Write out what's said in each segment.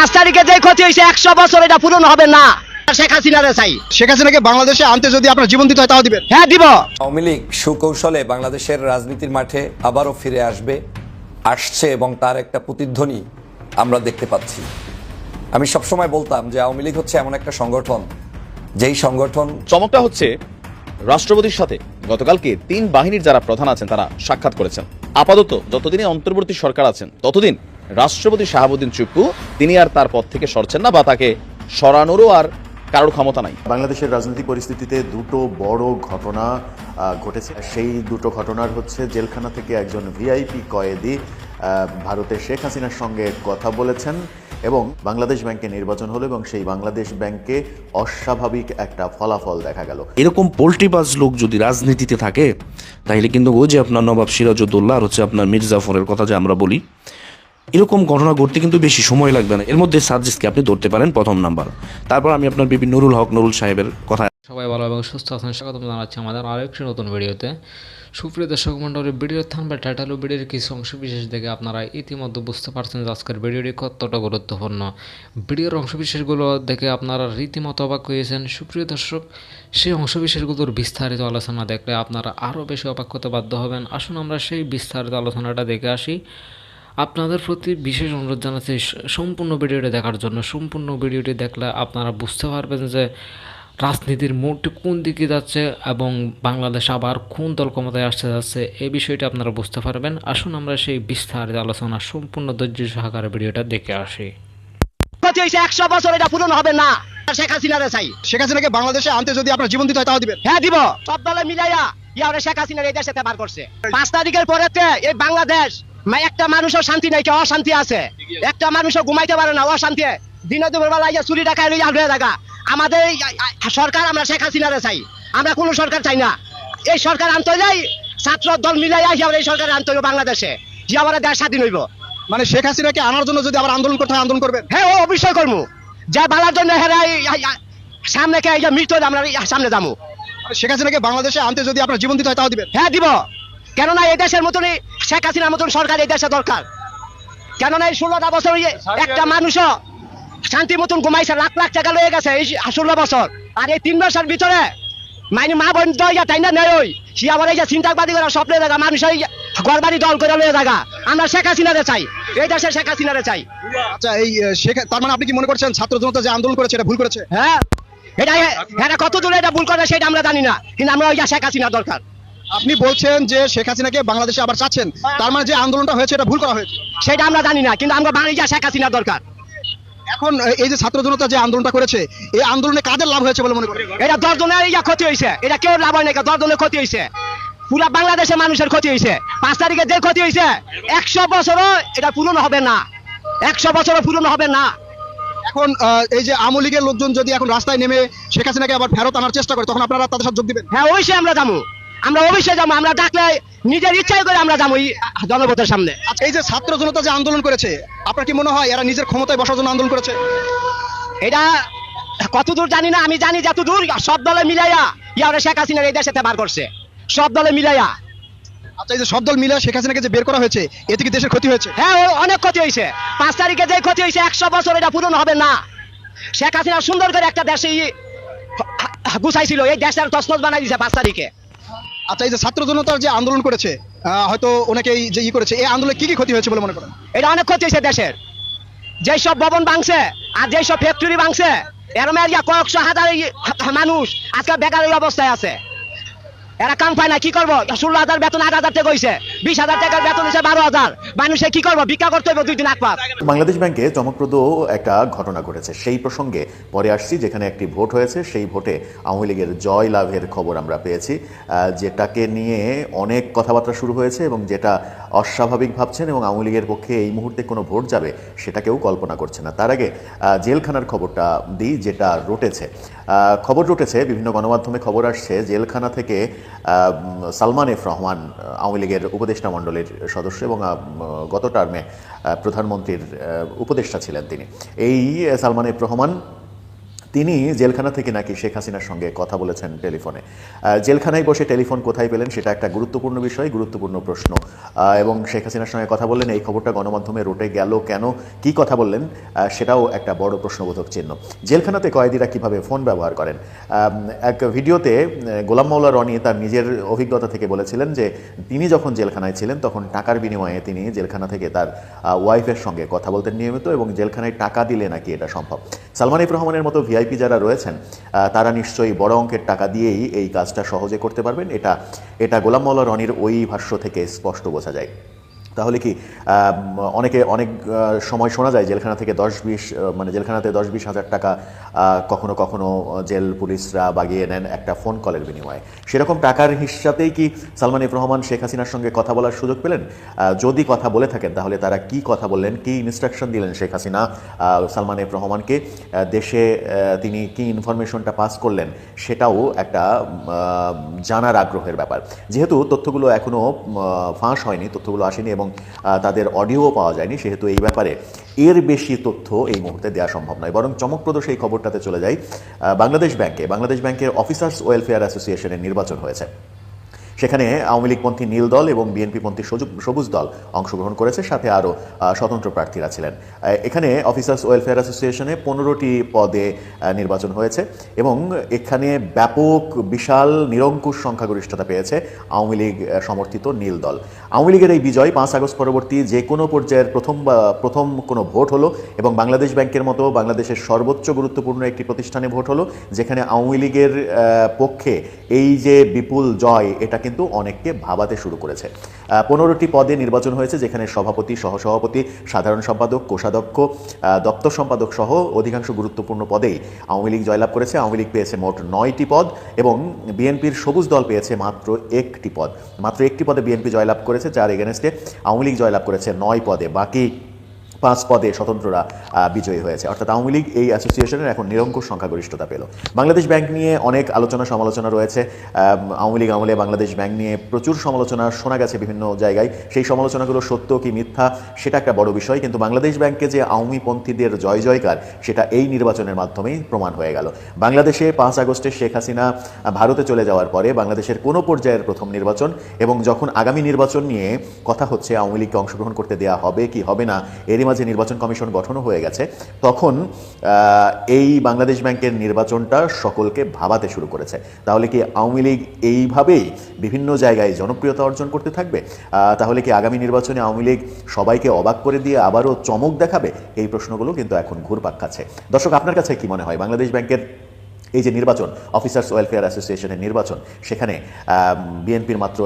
5 তারিখে যে ক্ষতি হয়েছে 100 বছর এটা পূরণ হবে না। শেখ হাসিনারে চাই। শেখ হাসিনাকে বাংলাদেশে আনতে যদি আপনার জীবন দিতে হয় তাও দিবেন? হ্যাঁ দিব। আওয়ামী লীগ সুকৌশলে বাংলাদেশের রাজনীতির মাঠে আবারও ফিরে আসছে এবং তার একটা প্রতিধ্বনি আমরা দেখতে পাচ্ছি। আমি সবসময় বলতাম যে আওয়ামী লীগ হচ্ছে এমন একটা সংগঠন, যেই সংগঠন চমকটা হচ্ছে রাষ্ট্রপতির সাথে গতকালকে 3 বাহিনীর যারা প্রধান আছেন তারা সাক্ষাৎ করেছেন। আপাতত যতদিনে অন্তর্বর্তী সরকার আছেন ততদিন রাষ্ট্রপতি শাহাবুদ্দিন চুপ্পু তিনি আর তার পদ থেকে সরছেন না বা তাকে সরানোরও আর কারোর ক্ষমতা নাই। বাংলাদেশের রাজনৈতিক পরিস্থিতিতে দুটো বড় ঘটনা ঘটেছে। সেই দুটো ঘটনার হচ্ছে জেলখানা থেকে একজন ভিআইপি কয়েদি ভারতের শেখ হাসিনার সঙ্গে কথা বলেছেন এবং বাংলাদেশ ব্যাংকে নির্বাচন হলো এবং সেই বাংলাদেশ ব্যাংকে অস্বাভাবিক একটা ফলাফল দেখা গেল। এরকম পোল্ট্রিবাজ লোক যদি রাজনীতিতে থাকে তাহলে কিন্তু ওই যে আপনার নবাব সিরাজউদ্দৌলা আর হচ্ছে আপনার মীর জাফরের কথা যে আমরা বলি, এরকম ঘটনা ঘটতে কিন্তু বেশি সময় লাগবে না। এর মধ্যে সার্জিসকে আপনি ধরতে পারেন প্রথম নাম্বার। তারপর আমি আপনার বিপি নুরুল হক নুরুল সাহেবের কথা। সবাই ভালো এবং সুস্থ আছেন, স্বাগতম জানাচ্ছি আমাদের আরেকটি নতুন ভিডিওতে। সুপ্রিয় দর্শক মণ্ডলী, ভিডিওর থানবে টাইটেল ও ভিডিওর কিছু অংশ বিশেষ দেখে আপনারা ইতিমধ্যে বুঝতে পারছেন যে আজকের ভিডিওটি কতটা গুরুত্বপূর্ণ। ভিডিওর অংশ বিশেষগুলো দেখে আপনারা রীতিমতো অবাক হয়েছেন। সুপ্রিয় দর্শক, সেই অংশ বিশেষগুলোর বিস্তারিত আলোচনা দেখলে আপনারা আরও বেশি অবাক হতে বাধ্য হবেন। আসুন আমরা সেই বিস্তারিত আলোচনাটা দেখে আসি। আপনাদের প্রতি বিশেষ অনুরোধ জানাচ্ছি সম্পূর্ণ ভিডিওটি দেখার জন্য। সম্পূর্ণ ভিডিওটি দেখলে আপনারা বুঝতে পারবেন যে রাজনীতির মোড়টি কোন দিকে যাচ্ছে এবং বাংলাদেশ আবার কোন দল ক্ষমতায় আসতে যাচ্ছে, এই বিষয়টি আপনারা বুঝতে পারবেন। আসুন আমরা সেই বিস্তারিত আলোচনা সম্পূর্ণ ধৈর্য সহকারে ভিডিওটা দেখে আসি। ক্ষতি হয়েছে 100 বছর এটা পূরণ হবে না। শেখ হাসিনারে চাই। শেখ হাসিনাকে বাংলাদেশে আনতে যদি আপনার জীবন দিতে হয় তাও দিবেন? হ্যাঁ দিব। সব দলে মিলাইয়া ইয়ারে শেখ হাসিনার এই দেশে বার করছে। 5 তারিখের পরেতে এই বাংলাদেশ একটা মানুষও শান্তি নাই, অশান্তি আছে। একটা মানুষও ঘুমাইতে পারে না, অশান্তি। দিনে দুপুর বেলা চুরি ডাকায় লইয়া হয়ে থাকা আমাদের সরকার, আমরা শেখ হাসিনারে চাই। আমরা কোনো সরকার চাই না। এই সরকার আনতে হইলেই ছাত্র দল মিলাইয়া এই সরকার আনতে হইব বাংলাদেশে, যে আমার দেশ স্বাধীন হইব। মানে শেখ হাসিনাকে আনার জন্য যদি আবার আন্দোলন করতে হয় আন্দোলন করবেন? হ্যাঁ, ও অবশ্যই করবো। যা বালার জন্য হেরাই সামনে কে মৃত্যু আমরা সামনে যাবো। শেখ হাসিনাকে বাংলাদেশে আনতে যদি আপনার জীবন দিতে হয় তাও দিবেন? হ্যাঁ দিব। কেননা এই দেশের মতনই শেখ হাসিনার মতন সরকার এই দেশে দরকার। কেননা এই 16টা বছর একটা মানুষও শান্তি মতন ঘুমাইছে, লাখ লাখ টাকা লয়ে গেছে এই 16 বছর। আর এই 3 বছর ভিতরে মানে মা বোন তাই না নেই, ওই সে আবার এই যে চিন্তাবাদী করে স্বপ্নে দেখা মানুষ ওই ঘর বাড়ি দল করে লয়ে থাকা। আমরা শেখ হাসিনারে চাই, এই দেশের শেখ হাসিনারে চাই। আচ্ছা, এই তার মানে আপনি কি মনে করছেন ছাত্র জনতা যে আন্দোলন করেছে এটা ভুল করেছে? হ্যাঁ, এটা কত দূরে এটা ভুল করে সেটা আমরা জানি না, কিন্তু আমরা ওই শেখ হাসিনা দরকার। আপনি বলছেন যে শেখ হাসিনাকে বাংলাদেশে আবার চাচ্ছেন, তার মানে যে আন্দোলনটা হয়েছে এটা ভুল করা হয়েছে? সেটা আমরা জানি না, কিন্তু আমরা বাঙালি শেখ হাসিনা দরকার। এখন এই যে ছাত্র জনতা যে আন্দোলনটা করেছে এই আন্দোলনে কাদের লাভ হয়েছে বলে মনে করেন? এটা 10 জনের ক্ষতি হয়েছে, এটা কেউ লাভ হয় না, 10 জনের ক্ষতি হয়েছে। পুরা বাংলাদেশের মানুষের ক্ষতি হয়েছে। 5 তারিখে যে ক্ষতি হয়েছে 100 বছরও এটা পূরণ হবে না। 100 বছরও পূরণ হবে না। এখন এই যে আওয়ামী লীগের লোকজন যদি এখন রাস্তায় নেমে শেখ হাসিনাকে আবার ফেরত আনার চেষ্টা করে তখন আপনারা তাদের সাথে যোগ দিবেন? হ্যাঁ, অবশ্যই আমরা যাবো। আমরা অবশ্যই যাবো। আমরা ডাকলে নিজের ইচ্ছাই করে আমরা যাবো জনপথের সামনে। আচ্ছা, এই যে ছাত্র জনতা যে আন্দোলন করেছে আপনার কি মনে হয় এরা নিজের ক্ষমতায় বসার জন্য আন্দোলন করেছে? এটা কতদূর জানি না, আমি জানি যতদূর সব দলে মিলাইয়া ইয়ারে শেখ হাসিনার এই দেশে বার করছে, সব দলে মিলাইয়া। আচ্ছা, এই যে সব দল মিলে শেখ হাসিনাকে যে বের করা হয়েছে এতে কি দেশের ক্ষতি হয়েছে? হ্যাঁ, অনেক ক্ষতি হয়েছে। 5 তারিখে যে ক্ষতি হয়েছে 100 বছর এটা পূরণ হবে না। শেখ হাসিনা সুন্দর করে একটা দেশে গুছাইছিল, এই দেশের তছনছ বানাই দিয়েছে 5 তারিখে। আচ্ছা, এই যে ছাত্র জনতার যে আন্দোলন করেছে হয়তো অনেকেই যে করেছে এই আন্দোলনে কি কি ক্ষতি হয়েছে বলে মনে করেন? এটা অনেক ক্ষতি হয়েছে দেশের। যেসব ভবন ভাঙছে আর যেসব ফ্যাক্টরি ভাঙছে এরম কয়েকশো হাজার মানুষ আজকে বেকারের অবস্থায় আছে। এরা কাম পায় না, কি করবো? 16,000 বেতন 8,000 টাকা হয়েছে, 20,000 টাকার বেতন হয়েছে 12,000। মানুষে কি করবো? ভিক্ষা করতে হবে 2 দিন আগ পাস। বাংলাদেশ ব্যাংকে চমকপ্রদ একটা ঘটনা ঘটেছে, সেই প্রসঙ্গে পরে আসছি। যেখানে একটি ভোট হয়েছে, সেই ভোটে আওয়ামী লীগের জয় লাভের খবর আমরা পেয়েছি, যেটাকে নিয়ে অনেক কথাবার্তা শুরু হয়েছে এবং যেটা অস্বাভাবিক ভাবছেন এবং আওয়ামী লীগের পক্ষে এই মুহূর্তে কোনো ভোট যাবে সেটা কেউ কল্পনা করছে না। তার আগে জেলখানার খবরটা দিই, যেটা খবর রটেছে বিভিন্ন গণমাধ্যমে। খবর আসছে জেলখানা থেকে সালমান এফ রহমান, আওয়ামী লীগের উপদেষ্টা মণ্ডলীর সদস্য এবং গত টার্মে প্রধানমন্ত্রীর উপদেষ্টা ছিলেন তিনি। এই সালমান এফ রহমান তিনি জেলখানা থেকে নাকি শেখ হাসিনার সঙ্গে কথা বলেছেন টেলিফোনে। জেলখানায় বসে টেলিফোন কোথায় পেলেন সেটা একটা গুরুত্বপূর্ণ বিষয়, গুরুত্বপূর্ণ প্রশ্ন। এবং শেখ হাসিনার সঙ্গে কথা বললেন, এই খবরটা গণমাধ্যমে রটে গেল কেন, কি কথা বললেন, সেটাও একটা বড় প্রশ্নবোধক চিহ্ন। জেলখানাতে কয়েদিরা কিভাবে ফোন ব্যবহার করেন, এক ভিডিওতে গোলাম মাওলা রনি তার নিজের অভিজ্ঞতা থেকে বলেছিলেন যে তিনি যখন জেলখানায় ছিলেন তখন টাকার বিনিময়ে তিনি জেলখানা থেকে তার ওয়াইফের সঙ্গে কথা বলতেন নিয়মিত, এবং জেলখানায় টাকা দিলে নাকি এটা সম্ভব। সালমান এফ রহমানের মতো ভিআইপি যারা রয়েছেন তারা নিশ্চয়ই বড় অঙ্কের টাকা দিয়েই এই কাজটা সহজে করতে পারবেন, এটা গোলাম মাওলা রনির ওই ভাষ্য থেকে স্পষ্ট বোঝা যায়। তাহলে কি অনেক সময় শোনা যায় জেলখানা থেকে 10-20 মানে জেলখানাতে 10-20 হাজার টাকা কখনো কখনো জেল পুলিশরা বাগিয়ে নেন একটা ফোন কলের বিনিময়ে। সেরকম টাকার হিসাবেই কি সালমান এফ রহমান শেখ হাসিনার সঙ্গে কথা বলার সুযোগ পেলেন? যদি কথা বলে থাকেন তাহলে তারা কি কথা বললেন, কি ইনস্ট্রাকশন দিলেন শেখ হাসিনা সালমান এফ রহমানকে, দেশে তিনি কি ইনফরমেশনটা পাস করলেন, সেটাও একটা জানার আগ্রহের ব্যাপার। যেহেতু তথ্যগুলো এখনও ফাঁস হয়নি, তথ্যগুলো আসেনি এবং তাদের অডিওও পাওয়া যায়নি, সেহেতু এই ব্যাপারে এর বেশি তথ্য এই মুহূর্তে দেওয়া সম্ভব নয়। বরং চমকপ্রদ সেই খবরটাতে চলে যাই। বাংলাদেশ ব্যাংকের অফিসার্স ওয়েলফেয়ার অ্যাসোসিয়েশনের নির্বাচন হয়েছে। সেখানে আওয়ামী লীগপন্থী নীল দল এবং বিএনপিপন্থী সবুজ দল অংশগ্রহণ করেছে, সাথে আরও স্বতন্ত্র প্রার্থীরা ছিলেন। এখানে অফিসার্স ওয়েলফেয়ার অ্যাসোসিয়েশনে 15টি পদে নির্বাচন হয়েছে এবং এখানে ব্যাপক বিশাল নিরঙ্কুশ সংখ্যাগরিষ্ঠতা পেয়েছে আওয়ামী লীগ সমর্থিত নীল দল। আওয়ামী লীগের এই বিজয় 5 আগস্ট পরবর্তী যে কোনো পর্যায়ের প্রথম কোনো ভোট হলো এবং বাংলাদেশ ব্যাংকের মতো বাংলাদেশের সর্বোচ্চ গুরুত্বপূর্ণ একটি প্রতিষ্ঠানে ভোট হলো, যেখানে আওয়ামী লীগের পক্ষে এই যে বিপুল জয়, এটা কিন্তু অনেককে ভাবাতে শুরু করেছে। 15টি পদে নির্বাচন হয়েছে, যেখানে সভাপতি, সহসভাপতি, সাধারণ সম্পাদক, কোষাধ্যক্ষ, দপ্তর সম্পাদক সহ অধিকাংশ গুরুত্বপূর্ণ পদেই আওয়ামী লীগ জয়লাভ করেছে। আওয়ামী লীগ পেয়েছে মোট 9টি পদ এবং বিএনপির সবুজ দল পেয়েছে মাত্র 1টি পদ। মাত্র 1টি পদে বিএনপি জয়লাভ করেছে, যার এগেনস্টে আওয়ামী লীগ জয়লাভ করেছে 9 পদে। বাকি 5 পদে স্বতন্ত্ররা বিজয়ী হয়েছে। অর্থাৎ আওয়ামী লীগ এই অ্যাসোসিয়েশনের এখন নিরঙ্কুশ সংখ্যাগরিষ্ঠতা পেল। বাংলাদেশ ব্যাংক নিয়ে অনেক আলোচনা সমালোচনা রয়েছে। আওয়ামী লীগ আমলে বাংলাদেশ ব্যাংক নিয়ে প্রচুর সমালোচনা শোনা গেছে বিভিন্ন জায়গায়। সেই সমালোচনাগুলো সত্য কি মিথ্যা সেটা একটা বড় বিষয়, কিন্তু বাংলাদেশ ব্যাংকে যে আওয়ামীপন্থীদের জয় জয়কার সেটা এই নির্বাচনের মাধ্যমেই প্রমাণ হয়ে গেল। বাংলাদেশে 5 আগস্টে শেখ হাসিনা ভারতে চলে যাওয়ার পরে বাংলাদেশের কোনো পর্যায়ের প্রথম নির্বাচন, এবং যখন আগামী নির্বাচন নিয়ে কথা হচ্ছে আওয়ামী লীগকে অংশগ্রহণ করতে দেওয়া হবে কি হবে না, এরই মাঝে নির্বাচন কমিশন গঠনও হয়ে গেছে, তখন এই বাংলাদেশ ব্যাংকের নির্বাচনটা সকলকে ভাবাতে শুরু করেছে। তাহলে কি আওয়ামী লীগ এইভাবেই বিভিন্ন জায়গায় জনপ্রিয়তা অর্জন করতে থাকবে? তাহলে কি আগামী নির্বাচনে আওয়ামী লীগ সবাইকে অবাক করে দিয়ে আবারও চমক দেখাবে? এই প্রশ্নগুলো কিন্তু এখন ঘুরপাক খাচ্ছে। দর্শক, আপনার কাছে কি মনে হয় বাংলাদেশ ব্যাংকের এই যে নির্বাচন, অফিসার্স ওয়েলফেয়ার অ্যাসোসিয়েশনের নির্বাচন, সেখানে বিএনপির মাত্র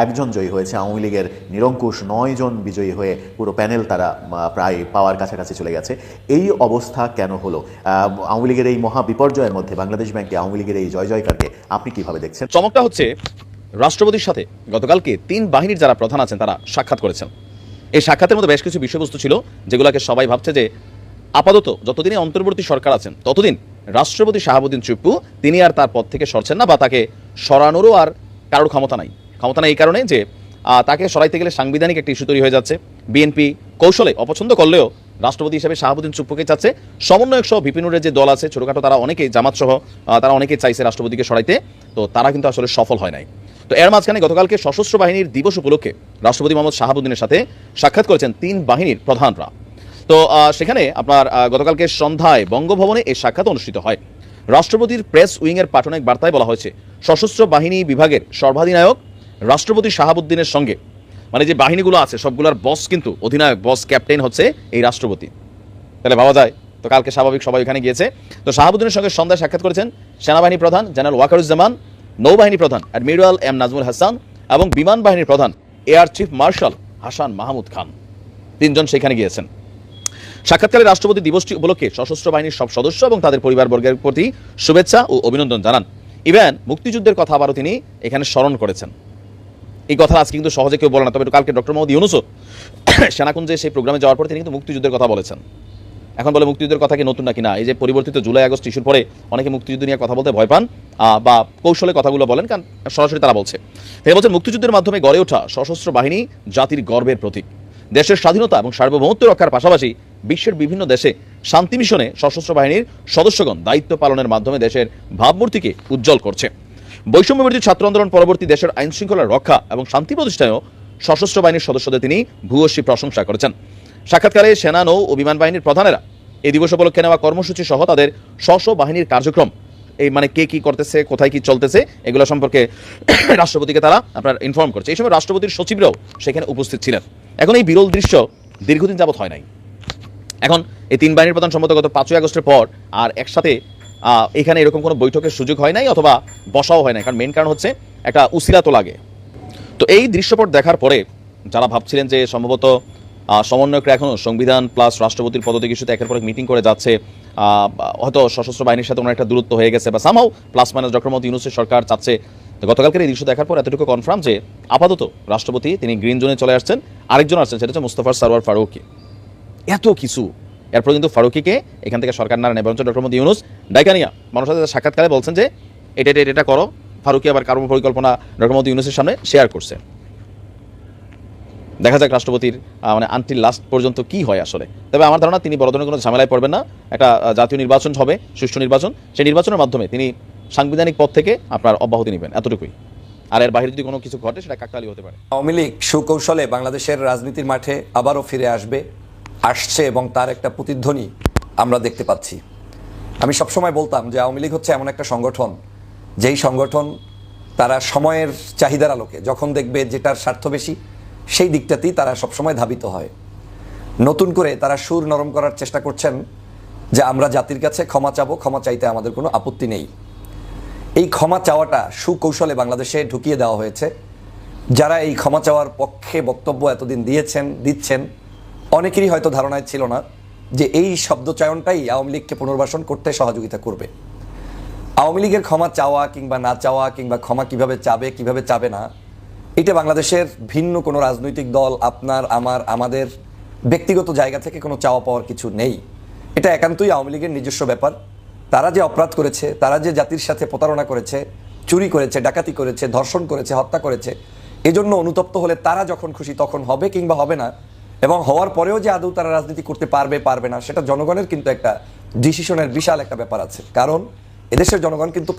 1জন জয়ী হয়েছে, আওয়ামী লীগের নিরঙ্কুশ 9 জন বিজয়ী হয়ে পুরো প্যানেল তারা প্রায় পাওয়ার কাছাকাছি চলে গেছে। এই অবস্থা কেন হলো? আওয়ামী লীগের এই মহা বিপর্যয়ের মধ্যে বাংলাদেশ ব্যাংকে আওয়ামী লীগের এই জয় জয়কারকে আপনি কিভাবে দেখছেন? চমকটা হচ্ছে রাষ্ট্রপতির সাথে গতকালকে 3 বাহিনীর যারা প্রধান আছেন তারা সাক্ষাৎ করেছেন। এই সাক্ষাতের মধ্যে বেশ কিছু বিষয়বস্তু ছিল যেগুলোকে সবাই ভাবছে যে আপাতত যতদিনে অন্তর্বর্তী সরকার আছেন ততদিন রাষ্ট্রপতি শাহাবুদ্দিন চুপ্পু তিনি আর তার পদ থেকে সরছেন না, বা তাকে সরানোরও আর কারোর ক্ষমতা নাই। এই কারণে যে তাকে সরাইতে গেলে সাংবিধানিক একটা ইস্যু তৈরি হয়ে যাচ্ছে। বিএনপি কৌশলে অপছন্দ করলেও রাষ্ট্রপতি হিসেবে শাহাবুদ্দিন চুপ্পুকে চাচ্ছে। সমন্বয়ক সহ বিপিনুরের যে দল আছে ছোটখাটো, তারা অনেকেই, জামাত সহ তারা অনেকেই চাইছে রাষ্ট্রপতিকে সরাইতে, তো তারা কিন্তু আসলে সফল হয় নাই। তো এর মাঝখানে গতকালকে সশস্ত্র বাহিনীর দিবস উপলক্ষে রাষ্ট্রপতি মোহাম্মদ শাহাবুদ্দিনের সাথে সাক্ষাৎ করেছেন 3 বাহিনীর প্রধানরা। তো সেখানে আপনার গতকালকে সন্ধ্যায় বঙ্গভবনে এই সাক্ষাৎ অনুষ্ঠিত হয়। রাষ্ট্রপতির প্রেস উইংয়ের পাঠানো এক বার্তায় বলা হয়েছে, সশস্ত্র বাহিনী বিভাগের সর্বাধিনায়ক রাষ্ট্রপতি শাহাবুদ্দিনের সঙ্গে, মানে যে বাহিনীগুলো আছে সবগুলোর বস কিন্তু অধিনায়ক, বস ক্যাপ্টেন হচ্ছে এই রাষ্ট্রপতি। তাহলে ভাবা যায়, তো কালকে স্বাভাবিক সবাই ওখানে গিয়েছে। তো শাহাবুদ্দিনের সঙ্গে সন্ধ্যায় সাক্ষাৎ করেছেন সেনাবাহিনী প্রধান জেনারেল ওয়াকারুজ্জামান, নৌবাহিনী প্রধান অ্যাডমিরাল এম নাজমুল হাসান এবং বিমান বাহিনীর প্রধান air chief marshal Hasan Mahmud Khan. 3 জন সেখানে গিয়েছেন। সাক্ষাৎকালে রাষ্ট্রপতি দিবসটি উপলক্ষে সশস্ত্র বাহিনীর সব সদস্য এবং তাদের পরিবারবর্গের প্রতি শুভেচ্ছা ও অভিনন্দন জানান। ইভেন মুক্তিযুদ্ধের কথা আবারও তিনি এখানে স্মরণ করেছেন। এই কথা আজকে কিন্তু সহজে কেউ বলে না, তবে কালকে ডক্টর মোহাম্মদ ইউনূসও সেনাকুঞ্জে সেই প্রোগ্রামে যাওয়ার পর তিনি কিন্তু মুক্তিযুদ্ধের কথা বলেছেন। এখন বলে মুক্তিযুদ্ধের কথা কি নতুন নাকি না, এই যে পরিবর্তিত জুলাই আগস্ট ইস্যুর পরে অনেকে মুক্তিযুদ্ধ নিয়ে কথা বলতে ভয় পান বা কৌশলে কথাগুলো বলেন, কারণ সরাসরি তারা বলছে। তিনি বলছেন, মুক্তিযুদ্ধের মাধ্যমে গড়ে ওঠা সশস্ত্র বাহিনী জাতির গর্বের প্রতীক। দেশের স্বাধীনতা এবং সার্বভৌমত্ব রক্ষার পাশাপাশি বিশ্বের বিভিন্ন দেশে শান্তি মিশনে সশস্ত্র বাহিনীর সদস্যগণ দায়িত্ব পালনের মাধ্যমে দেশের ভাবমূর্তিকে উজ্জ্বল করছে। বৈষম্যবিরোধী ছাত্র আন্দোলন পরবর্তী দেশের আইন শৃঙ্খলা রক্ষা এবং শান্তি প্রতিষ্ঠায়ও সশস্ত্র বাহিনীর সদস্যদের তিনি ভূয়সী প্রশংসা করেছেন। সাক্ষাৎকারে সেনা, নৌ ও বিমান বাহিনীর প্রধানেরা এই দিবস উপলক্ষে নেওয়া কর্মসূচি সহ তাদের স্ব বাহিনীর কার্যক্রম, এই মানে কে কি করতেছে, কোথায় কি চলতেছে, এগুলো সম্পর্কে রাষ্ট্রপতিকে তারা আপনার ইনফর্ম করছে। এই সময় রাষ্ট্রপতির সচিবরাও সেখানে উপস্থিত ছিলেন। এখন এই বিরল দৃশ্য দীর্ঘদিন যাবত হয় নাই। এখন এই তিন বাহিনীর প্রধান সম্মত গত 5ই আগস্টের পর আর একসাথে এখানে এরকম কোনো বৈঠকের সুযোগ হয় নাই, অথবা বসাও হয় নাই। কারণ মেন কারণ হচ্ছে একটা উসিলা তো লাগে। তো এই দৃশ্যপট দেখার পরে যারা ভাবছিলেন যে সম্ভবত সমন্বয়করা এখনও সংবিধান প্লাস রাষ্ট্রপতির পদত্যাগ ইস্যুতে একের পর এক মিটিং করে যাচ্ছে, হয়তো সশস্ত্র বাহিনীর সাথে ওনার একটা দূরত্ব হয়ে গেছে, বা somehow plus minus doctor Mohammad ইউনূসের সরকার চাচ্ছে। তো গতকালকের এই দৃশ্য দেখার পর এতটুকু কনফার্ম যে আপাতত রাষ্ট্রপতি তিনি গ্রিন জোনে চলে আসছেন। আরেকজন আসছেন, সেটা হচ্ছে মুস্তফা সরওয়ার ফারুকী। এত কিছু এরপর কিন্তু ফারুকীকে এখান থেকে সরকার না নেয়, বরঞ্চ ডক্টর মোহাম্মদ ইউনূস ডাইকানিয়া মানুষের সাথে সাক্ষাৎকারে বলছেন যে এটা করো। ফারুকী আবার কার্য পরিকল্পনা ডক্টর মোহাম্মদ ইউনূসের সামনে শেয়ার করছে। দেখা যাক রাষ্ট্রপতির মানে আনটিল লাস্ট পর্যন্ত কি হয় আসলে। তবে আমার ধারণা তিনি বড় ধরনের কোনো ঝামেলায় পড়বেন না। একটা জাতীয় নির্বাচন হবে, সুষ্ঠু নির্বাচন, সেই নির্বাচনের মাধ্যমে তিনি সাংবিধানিক পদ থেকে আপনার অব্যাহতি নেবেন, এতটুকুই। আর এর বাইরে যদি কোনো কিছু ঘটে সেটা কাকতালীয় হতে পারে। আওয়ামী লীগ সুকৌশলে বাংলাদেশের রাজনীতির মাঠে আবারও ফিরে আসছে এবং তার একটা প্রতিধ্বনি আমরা দেখতে পাচ্ছি। আমি সবসময় বলতাম যে আওয়ামী লীগ হচ্ছে এমন একটা সংগঠন, যেই সংগঠন তারা সময়ের চাহিদার আলোকে যখন দেখবে যেটার স্বার্থ বেশি সেই দিকটাতেই তারা সবসময় ধাবিত হয়। নতুন করে তারা সুর নরম করার চেষ্টা করছেন যে আমরা জাতির কাছে ক্ষমা চাবো, ক্ষমা চাইতে আমাদের কোনো আপত্তি নেই। এই ক্ষমা চাওয়াটা সুকৌশলে বাংলাদেশে ঢুকিয়ে দেওয়া হয়েছে। যারা এই ক্ষমা চাওয়ার পক্ষে বক্তব্য এতদিন দিচ্ছেন অনেকেরই হয়তো ধারণায় ছিল না যে এই শব্দচয়নটাই আওয়ামী লীগকে পুনর্বাসন করতে সহযোগিতা করবে। আওয়ামী লীগের ক্ষমা চাওয়া কিংবা না চাওয়া, কিংবা ক্ষমা কিভাবে চাবে কিভাবে চাবে না, এটা বাংলাদেশের ভিন্ন কোনো রাজনৈতিক দল, আপনার আমাদের ব্যক্তিগত জায়গা থেকে কোনো চাওয়া পাওয়ার কিছু নেই। এটা একান্তই আওয়ামী লীগের নিজস্ব ব্যাপার। তারা যে অপরাধ করেছে, তারা যে জাতির সাথে প্রতারণা করেছে, চুরি করেছে, ডাকাতি করেছে, ধর্ষণ করেছে, হত্যা করেছে, এজন্য অনুতপ্ত হলে তারা যখন খুশি তখন হবে কিংবা হবে না, এবং হওয়ার পরেও যে আদৌ তারা রাজনীতি করতে পারবে না, সেটা জনগণের কিন্তু একটা ডিসিশনের বিশাল একটা ব্যাপার আছে। কারণ এদেশের জনগণ কিন্তু